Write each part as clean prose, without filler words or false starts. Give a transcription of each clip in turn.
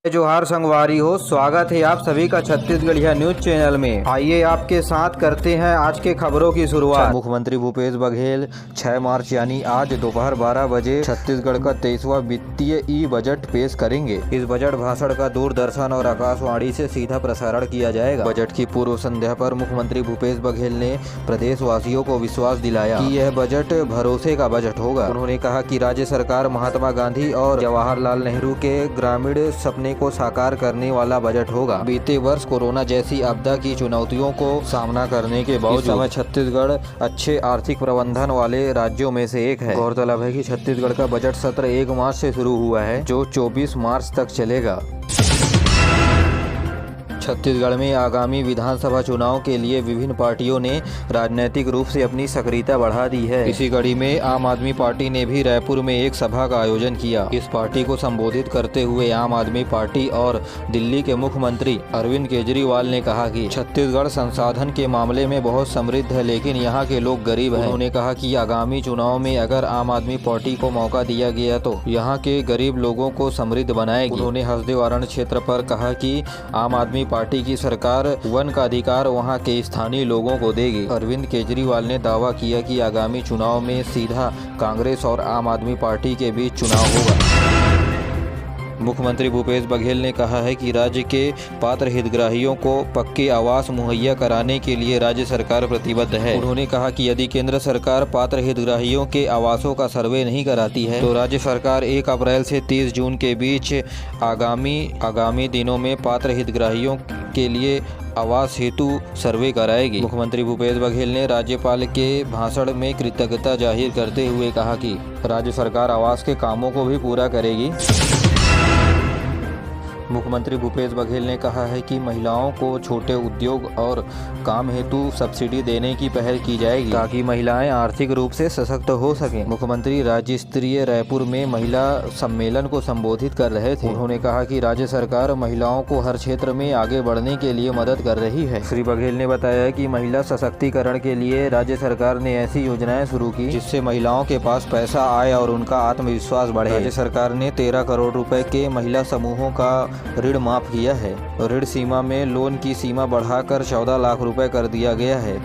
जोहार संगवारी हो, स्वागत है आप सभी का छत्तीसगढ़िया न्यूज चैनल में। आइए आपके साथ करते हैं आज के खबरों की शुरुआत। मुख्यमंत्री भूपेश बघेल 6 मार्च यानी आज दोपहर 12 बजे छत्तीसगढ़ का 23वां वित्तीय ई बजट पेश करेंगे। इस बजट भाषण का दूरदर्शन और आकाशवाणी से सीधा प्रसारण किया जाएगा। बजट की पूर्व संध्या पर मुख्यमंत्री भूपेश बघेल ने प्रदेशवासियों को विश्वास दिलाया कि यह बजट भरोसे का बजट होगा। उन्होंने कहा कि राज्य सरकार महात्मा गांधी और जवाहरलाल नेहरू के ग्रामीण सपने को साकार करने वाला बजट होगा। बीते वर्ष कोरोना जैसी आपदा की चुनौतियों को सामना करने के बावजूद छत्तीसगढ़ अच्छे आर्थिक प्रबंधन वाले राज्यों में से एक है। गौरतलब है कि छत्तीसगढ़ का बजट सत्र 1 मार्च से शुरू हुआ है, जो 24 मार्च तक चलेगा। छत्तीसगढ़ में आगामी विधानसभा चुनाव के लिए विभिन्न पार्टियों ने राजनीतिक रूप से अपनी सक्रियता बढ़ा दी है। इसी कड़ी में आम आदमी पार्टी ने भी रायपुर में एक सभा का आयोजन किया। इस पार्टी को संबोधित करते हुए आम आदमी पार्टी और दिल्ली के मुख्यमंत्री अरविंद केजरीवाल ने कहा कि छत्तीसगढ़ संसाधन के मामले में बहुत समृद्ध है, लेकिन यहाँ के लोग गरीब हैं। उन्होंने कहा कि आगामी चुनाव में अगर आम आदमी पार्टी को मौका दिया गया तो यहाँ के गरीब लोगों को समृद्ध बनाएगी। उन्होंने हसदेव क्षेत्र पर कहा कि आम आदमी पार्टी की सरकार वन का अधिकार वहां के स्थानीय लोगों को देगी। अरविंद केजरीवाल ने दावा किया कि आगामी चुनाव में सीधा कांग्रेस और आम आदमी पार्टी के बीच चुनाव होगा। मुख्यमंत्री भूपेश बघेल ने कहा है कि राज्य के पात्र हितग्राहियों को पक्के आवास मुहैया कराने के लिए राज्य सरकार प्रतिबद्ध है। उन्होंने कहा कि यदि केंद्र सरकार पात्र हितग्राहियों के आवासों का सर्वे नहीं कराती है तो राज्य सरकार 1 अप्रैल से 30 जून के बीच आगामी दिनों में पात्र हितग्राहियों के लिए आवास हेतु सर्वे कराएगी। मुख्यमंत्री भूपेश बघेल ने राज्यपाल के भाषण में कृतज्ञता जाहिर करते हुए कहा कि राज्य सरकार आवास के कामों को भी पूरा करेगी। मुख्यमंत्री भूपेश बघेल ने कहा है कि महिलाओं को छोटे उद्योग और काम हेतु सब्सिडी देने की पहल की जाएगी ताकि महिलाएं आर्थिक रूप से सशक्त हो सकें। मुख्यमंत्री राज्य स्तरीय रायपुर में महिला सम्मेलन को संबोधित कर रहे थे। उन्होंने कहा कि राज्य सरकार महिलाओं को हर क्षेत्र में आगे बढ़ने के लिए मदद कर रही है। श्री बघेल ने बताया कि महिला सशक्तिकरण के लिए राज्य सरकार ने ऐसी योजनाएं शुरू की जिससे महिलाओं के पास पैसा आए और उनका आत्मविश्वास बढ़े। राज्य सरकार ने 13 करोड़ रुपए के महिला समूहों का ऋण माफ किया है। ऋण सीमा में लोन की सीमा बढ़ाकर 14 लाख रुपए कर दिया गया है।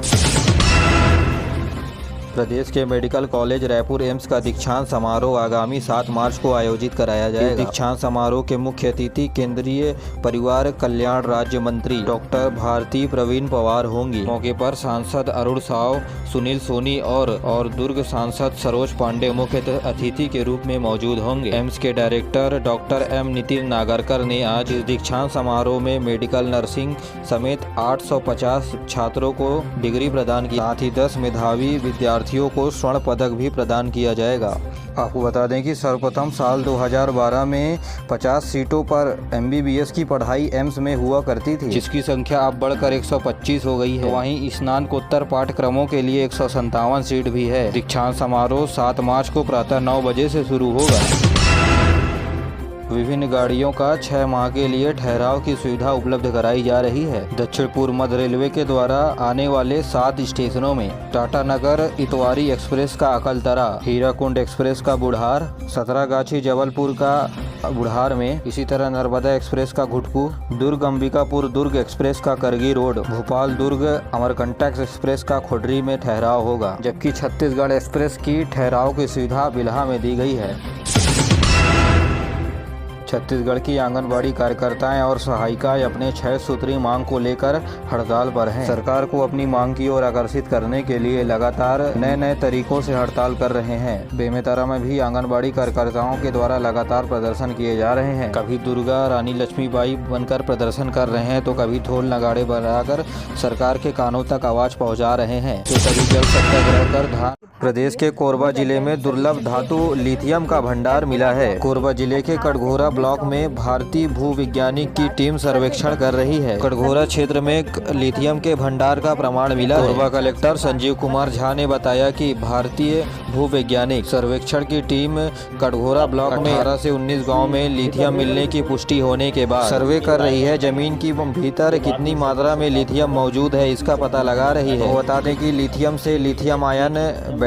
प्रदेश के मेडिकल कॉलेज रायपुर एम्स का दीक्षांत समारोह आगामी 7 मार्च को आयोजित कराया जाएगा। दीक्षांत समारोह के मुख्य अतिथि केंद्रीय परिवार कल्याण राज्य मंत्री डॉक्टर भारती प्रवीण पवार होंगी। मौके पर सांसद अरुण साव, सुनील सोनी और दुर्ग सांसद सरोज पांडे मुख्य अतिथि के रूप में मौजूद होंगे। एम्स के director doctor M Nitin Nagarkar ने आज इस दीक्षांत समारोह में मेडिकल नर्सिंग समेत 850 छात्रों को डिग्री प्रदान की। साथ ही 10 मेधावी विद्यार्थियों को स्वर्ण पदक भी प्रदान किया जाएगा। आपको बता दें कि सर्वप्रथम साल 2012 में 50 सीटों पर MBBS की पढ़ाई एम्स में हुआ करती थी, जिसकी संख्या अब बढ़कर 125 हो गई है। वहीं स्नातकोत्तर पाठ्यक्रमों के लिए 157 सीट भी है। दीक्षांत समारोह 7 मार्च को प्रातः 9 बजे से शुरू होगा। विभिन्न गाड़ियों का 6 माह के लिए ठहराव की सुविधा उपलब्ध कराई जा रही है। दक्षिण पूर्व मध्य रेलवे के द्वारा आने वाले 7 स्टेशनों में टाटानगर इतवारी एक्सप्रेस का अकलतरा, हीराकुंड एक्सप्रेस का बुढ़ार, सतरागाछी जबलपुर का बुढ़ार में, इसी तरह नर्मदा एक्सप्रेस का घुटकू, दुर्ग अंबिकापुर दुर्ग एक्सप्रेस का करगी रोड, भोपाल दुर्ग अमरकंटक एक्सप्रेस का खोडरी में ठहराव होगा। जबकि छत्तीसगढ़ एक्सप्रेस की ठहराव की सुविधा बिल्हा में दी गई है। छत्तीसगढ़ की आंगनबाड़ी कार्यकर्ताएं और सहायिकाएं अपने 6 सूत्री मांग को लेकर हड़ताल पर हैं। सरकार को अपनी मांग की ओर आकर्षित करने के लिए लगातार नए तरीकों से हड़ताल कर रहे हैं। बेमेतरा में भी आंगनबाड़ी कार्यकर्ताओं के द्वारा लगातार प्रदर्शन किए जा रहे हैं। कभी दुर्गा रानी लक्ष्मीबाई बनकर प्रदर्शन कर रहे हैं तो कभी ढोल नगाड़े बनाकर सरकार के कानों तक आवाज पहुँचा रहे हैं, तो कभी जल सत्याग्रह कर धान। प्रदेश के कोरबा जिले में दुर्लभ धातु लिथियम का भंडार मिला है। कोरबा जिले के कटघोरा ब्लॉक में भारतीय भूविज्ञानिक की टीम सर्वेक्षण कर रही है। कटघोरा क्षेत्र में लिथियम के भंडार का प्रमाण मिला है। कोरबा कलेक्टर संजीव कुमार झा ने बताया कि भारतीय भूवैज्ञानिक सर्वेक्षण की टीम कटघोरा ब्लॉक में 18 से 19 गाँव में लिथियम मिलने की पुष्टि होने के बाद सर्वे कर रही है। जमीन की भीतर कितनी मात्रा में लिथियम मौजूद है इसका पता लगा रही है। बता दें कि लिथियम से लिथियम आयन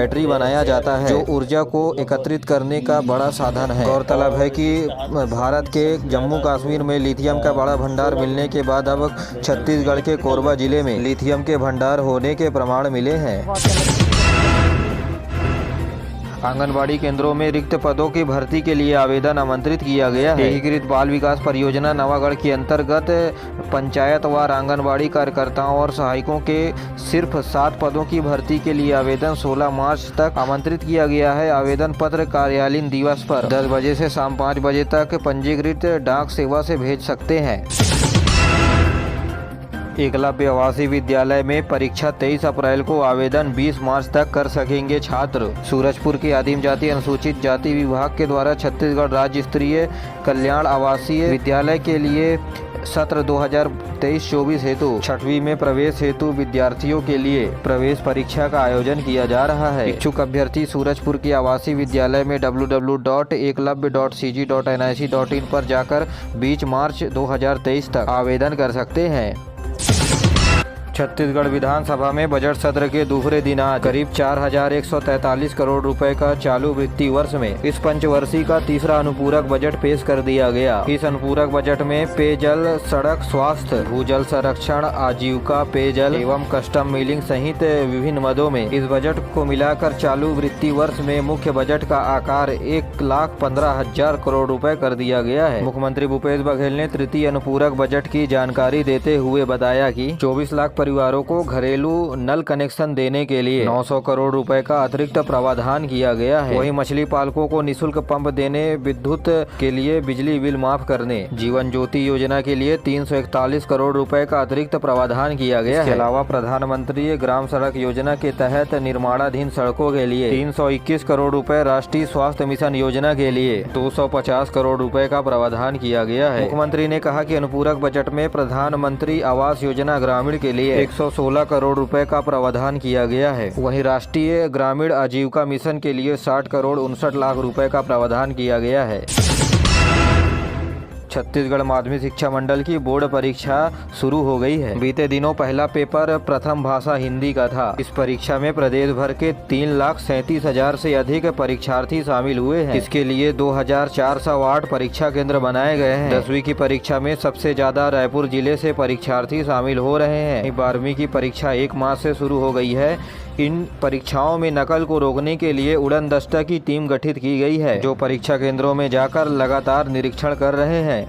बैटरी बनाया जाता है, जो ऊर्जा को एकत्रित करने का बड़ा साधन है। गौरतलब है कि भारत के जम्मू कश्मीर में लिथियम का बड़ा भंडार मिलने के बाद अब छत्तीसगढ़ के कोरबा जिले में लिथियम के भंडार होने के प्रमाण मिले हैं। आंगनबाड़ी केंद्रों में रिक्त पदों की भर्ती के लिए आवेदन आमंत्रित किया गया है। एकीकृत बाल विकास परियोजना नवागढ़ के अंतर्गत पंचायतवार आंगनबाड़ी कार्यकर्ताओं और सहायकों के सिर्फ 7 पदों की भर्ती के लिए आवेदन 16 मार्च तक आमंत्रित किया गया है। आवेदन पत्र कार्यालयीन दिवस पर 10 बजे से शाम 5 बजे तक पंजीकृत डाक सेवा से भेज सकते हैं। एकलव्य आवासीय विद्यालय में परीक्षा 23 अप्रैल को, आवेदन 20 मार्च तक कर सकेंगे छात्र। सूरजपुर के आदिम जाति अनुसूचित जाति विभाग के द्वारा छत्तीसगढ़ राज्य स्तरीय कल्याण आवासीय विद्यालय के लिए सत्र 2023-24 हेतु 6वीं में प्रवेश हेतु विद्यार्थियों के लिए प्रवेश परीक्षा का आयोजन किया जा रहा है। इच्छुक अभ्यर्थी सूरजपुर के आवासीय विद्यालय में www.eklavya.cg.nic.in पर जाकर 20 मार्च 2023 तक आवेदन कर सकते हैं। छत्तीसगढ़ विधानसभा में बजट सत्र के दूसरे दिन आज करीब 4143 करोड़ रुपए का चालू वित्तीय वर्ष में इस पंचवर्षीय का तीसरा अनुपूरक बजट पेश कर दिया गया। इस अनुपूरक बजट में पेयजल, सड़क, स्वास्थ्य, भूजल संरक्षण, आजीविका, पेयजल एवं कस्टम मिलिंग सहित विभिन्न मदों में इस बजट को मिलाकर चालू वित्तीय वर्ष में मुख्य बजट का आकार 1,15,000 करोड़ रुपए कर दिया गया है। मुख्यमंत्री भूपेश बघेल ने तृतीय अनुपूरक बजट की जानकारी देते हुए बताया कि 24 लाख परिवारों को घरेलू नल कनेक्शन देने के लिए 900 करोड़ रुपए का अतिरिक्त प्रावधान किया गया है। वहीं मछली पालकों को निःशुल्क पंप देने, विद्युत के लिए बिजली बिल माफ करने, जीवन ज्योति योजना के लिए 341 करोड़ रुपए का अतिरिक्त प्रावधान किया गया है। इसके अलावा प्रधानमंत्री ग्राम सड़क योजना के तहत निर्माणाधीन सड़कों के लिए 321 करोड़ रुपए, राष्ट्रीय स्वास्थ्य मिशन योजना के लिए 250 करोड़ रुपए का प्रावधान किया गया है। मुख्यमंत्री ने कहा कि अनुपूरक बजट में प्रधानमंत्री आवास योजना ग्रामीण के लिए 116 करोड़ रुपए का प्रावधान किया गया है। वहीं राष्ट्रीय ग्रामीण आजीविका मिशन के लिए 60 करोड़ 59 लाख रुपए का प्रावधान किया गया है। छत्तीसगढ़ माध्यमिक शिक्षा मंडल की बोर्ड परीक्षा शुरू हो गई है। बीते दिनों पहला पेपर प्रथम भाषा हिंदी का था। इस परीक्षा में प्रदेश भर के 3,37,000 से अधिक परीक्षार्थी शामिल हुए हैं। इसके लिए 2,408 परीक्षा केंद्र बनाए गए हैं। 10वीं की परीक्षा में सबसे ज्यादा रायपुर जिले से परीक्षार्थी शामिल हो रहे हैं। 12वीं की परीक्षा 1 मार्च से शुरू हो गई है। इन परीक्षाओं में नकल को रोकने के लिए उड़न दस्ता की टीम गठित की गई है, जो परीक्षा केंद्रों में जाकर लगातार निरीक्षण कर रहे हैं।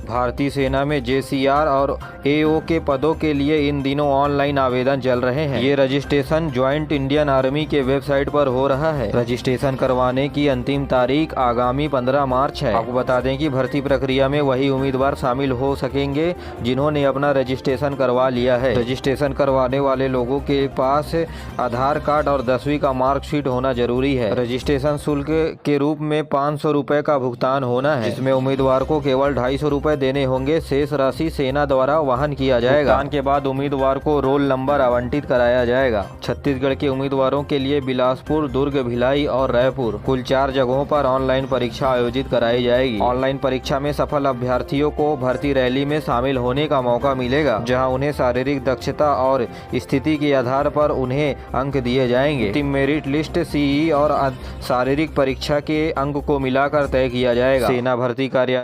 भारतीय सेना में JCR और AO के पदों के लिए इन दिनों ऑनलाइन आवेदन चल रहे हैं। ये रजिस्ट्रेशन ज्वाइंट इंडियन आर्मी के वेबसाइट पर हो रहा है। रजिस्ट्रेशन करवाने की अंतिम तारीख आगामी 15 मार्च है। आपको बता दें कि भर्ती प्रक्रिया में वही उम्मीदवार शामिल हो सकेंगे जिन्होंने अपना रजिस्ट्रेशन करवा लिया है। रजिस्ट्रेशन करवाने वाले लोगों के पास आधार कार्ड और 10वीं का मार्कशीट होना जरूरी है। रजिस्ट्रेशन शुल्क के रूप में 500 रुपए का भुगतान होना है, जिसमें उम्मीदवार को केवल 250 रुपए देने होंगे। शेष राशि सेना द्वारा वहन किया जाएगा। भुगतान के बाद उम्मीदवार को रोल नंबर आवंटित कराया जाएगा। छत्तीसगढ़ के उम्मीदवारों के लिए बिलासपुर, दुर्ग, भिलाई और रायपुर कुल 4 जगहों पर ऑनलाइन परीक्षा आयोजित कराई जाएगी। ऑनलाइन परीक्षा में सफल अभ्यर्थियों को भर्ती रैली में शामिल होने का मौका मिलेगा, जहां उन्हें शारीरिक दक्षता और स्थिति के आधार पर उन्हें अंक दिए जाएंगे। अंतिम मेरिट लिस्ट CE और शारीरिक परीक्षा के अंक को मिलाकर तय किया जाएगा। सेना भर्ती कार्यालय